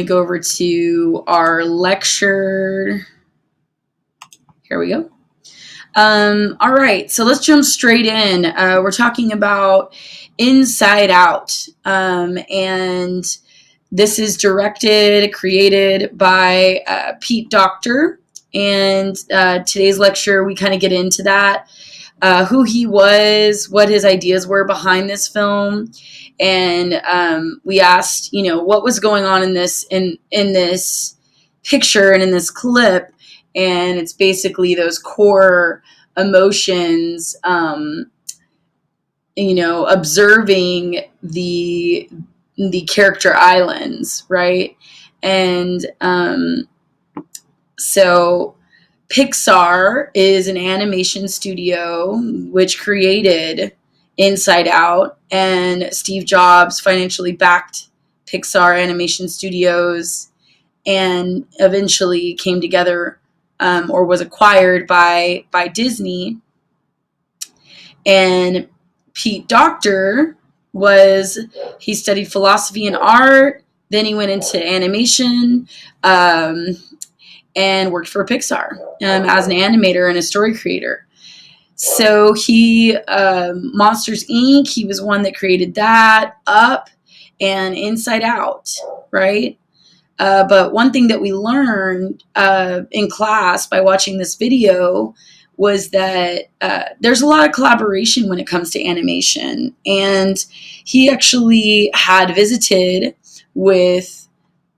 Go over to our lecture. Here we go. All right, so let's jump straight in. We're talking about Inside Out, and this is directed, created by Pete Docter. And today's lecture, we kind of get into that, who he was, what his ideas were behind this film, and we asked, what was going on in this picture and in this clip. And it's basically those core emotions, observing the character islands, right? And so Pixar is an animation studio which created Inside Out, and Steve Jobs financially backed Pixar Animation Studios and eventually came together, or was acquired by Disney. And Pete Docter he studied philosophy and art, then he went into animation, and worked for Pixar as an animator and a story creator. So he, Monsters Inc., he was one that created that, Up, and Inside Out, right? But one thing that we learned in class by watching this video was that there's a lot of collaboration when it comes to animation. And he actually had visited with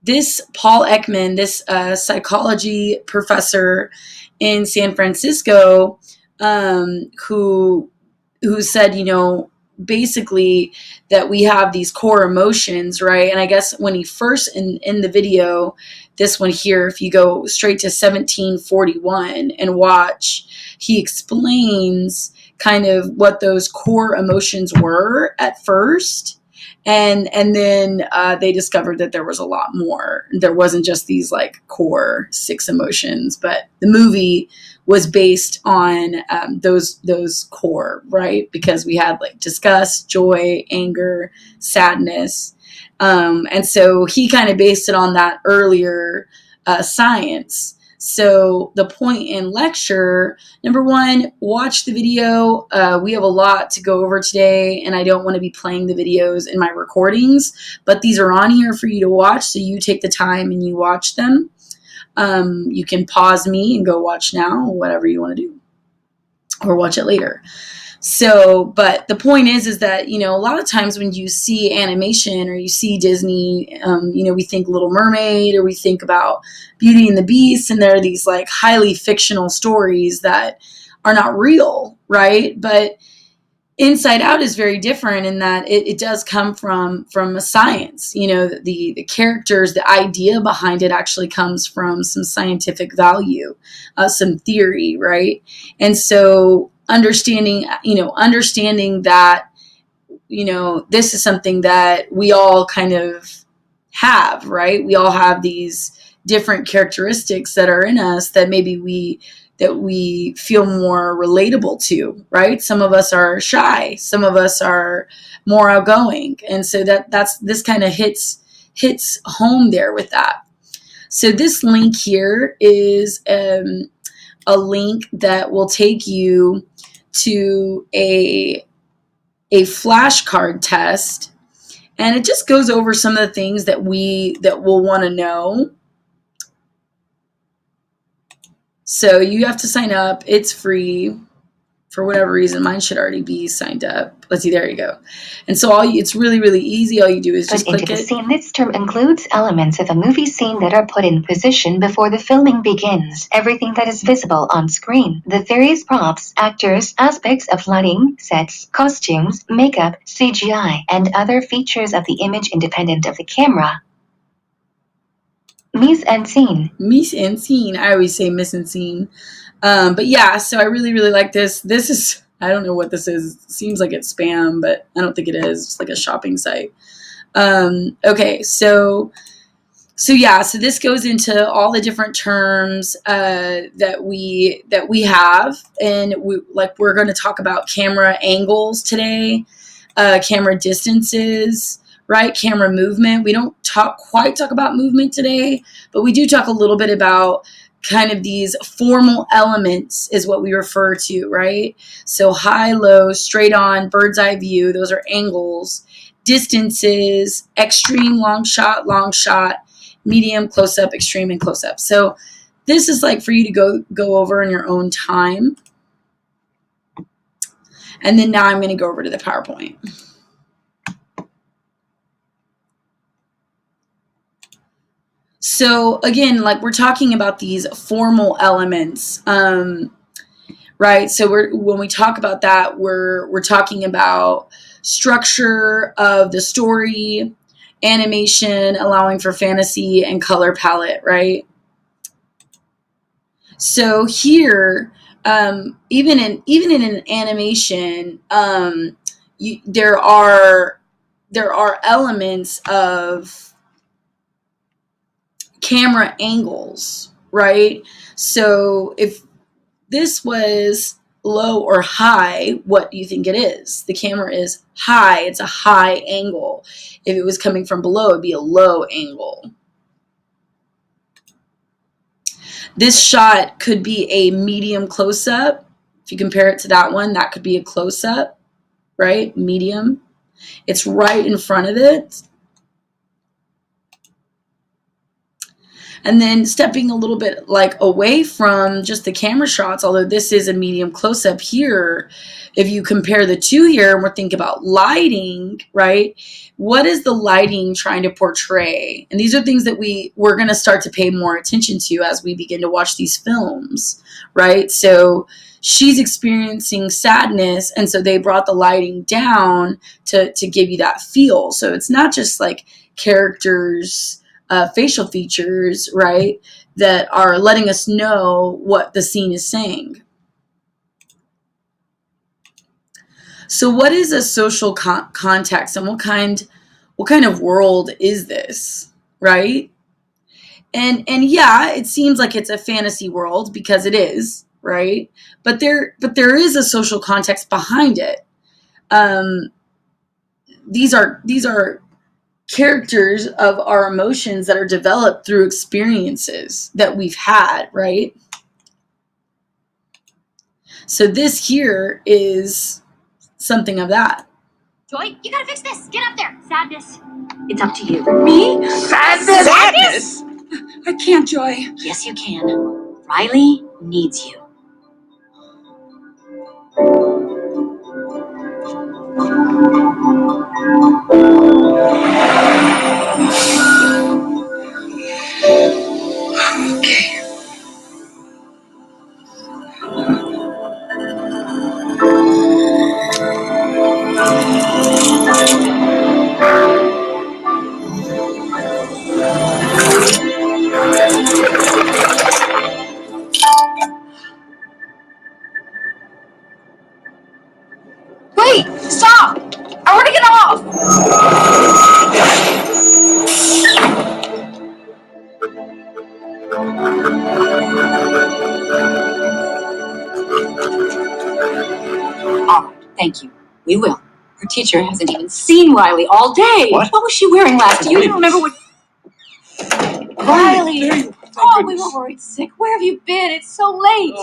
this Paul Ekman, this psychology professor in San Francisco, who said, basically that we have these core emotions, right? And I guess when he first in the video, this one here, if you go straight to 1741 and watch, he explains kind of what those core emotions were at first. And then they discovered that there was a lot more. There wasn't just these like core 6 emotions, but the movie was based on those core, right? Because we had like disgust, joy, anger, sadness. And so he kind of based it on that earlier science. So the point in lecture, number one, watch the video. We have a lot to go over today, and I don't want to be playing the videos in my recordings, but these are on here for you to watch, so you take the time and you watch them. You can pause me and go watch now, whatever you want to do, or watch it later. So, but the point is that, a lot of times when you see animation or you see Disney, we think Little Mermaid, or we think about Beauty and the Beast, and there are these like highly fictional stories that are not real, right? But Inside Out is very different in that it does come from a science. The characters, the idea behind it actually comes from some scientific value, some theory, right? And so understanding that, this is something that we all kind of have, right? We all have these different characteristics that are in us that maybe we feel more relatable to, right? Some of us are shy, some of us are more outgoing, and so this kind of hits home there with that. So this link here is a link that will take you to a flashcard test, and it just goes over some of the things that we'll want to know. So you have to sign up. It's free. For whatever reason, mine should already be signed up. Let's see, there you go. And so it's really, really easy. All you do is just click it. Scene. This term includes elements of a movie scene that are put in position before the filming begins. Everything that is visible on screen. The various props, actors, aspects of lighting, sets, costumes, makeup, CGI, and other features of the image independent of the camera. Mise en scene. Mise en scene. I always say mise en scene. But yeah, so I really, really like this. This is, I don't know what this is. It seems like it's spam, but I don't think it is. It's like a shopping site. Okay, so this goes into all the different terms that we have, and we're going to talk about camera angles today, camera distances, right? Camera movement. We don't quite talk about movement today, but we do talk a little bit about kind of these formal elements is what we refer to, right? So high, low, straight on, bird's eye view, those are angles, distances, extreme, long shot, medium, close up, extreme, and close up. So this is like for you to go over in your own time. And then now I'm going to go over to the PowerPoint. So again, like we're talking about these formal elements, right? So when we talk about that, we're talking about structure of the story, animation, allowing for fantasy, and color palette, right? So here, even in an animation, there are elements of camera angles, right? So if this was low or high, what do you think it is? The camera is high. It's a high angle. If it was coming from below, it'd be a low angle. This shot could be a medium close-up. If you compare it to that one, that could be a close-up, right? Medium. It's right in front of it. And then stepping a little bit like away from just the camera shots, although this is a medium close-up here, if you compare the two here and we're thinking about lighting, right? What is the lighting trying to portray? And these are things that we're going to start to pay more attention to as we begin to watch these films, right? So she's experiencing sadness, and so they brought the lighting down to give you that feel. So it's not just like characters' facial features, right, that are letting us know what the scene is saying. So what is a social context, and what kind of world is this, right? And yeah, it seems like it's a fantasy world because it is, right? But there is a social context behind it. These are characters of our emotions that are developed through experiences that we've had, right? So this here is something of that. Joy, you gotta fix this. Get up there. Sadness. It's up to you. Me? Sadness? I can't, Joy. Yes, you can. Riley needs you. Okay. Wait! Stop! I want to get off! All right, thank you. We will. Her teacher hasn't even seen Riley all day. What? What was she wearing last? You don't remember what... Riley! Oh, we were worried sick. Where have you been? It's so late.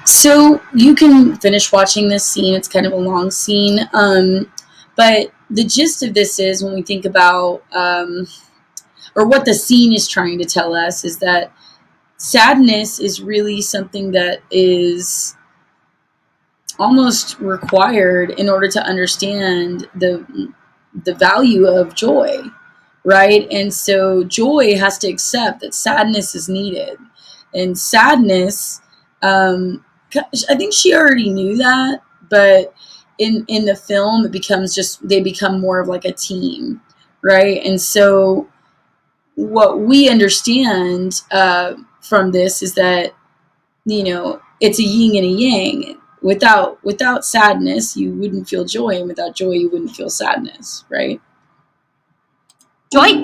So you can finish watching this scene. It's kind of a long scene. But the gist of this is when we think about, or what the scene is trying to tell us, is that sadness is really something that is almost required in order to understand the value of joy, right? And so joy has to accept that sadness is needed, and sadness, I think she already knew that, but in the film it becomes just they become more of like a team, right? And so what we understand from this is that, it's a yin and a yang. Without sadness, you wouldn't feel joy, and without joy, you wouldn't feel sadness, right? Joy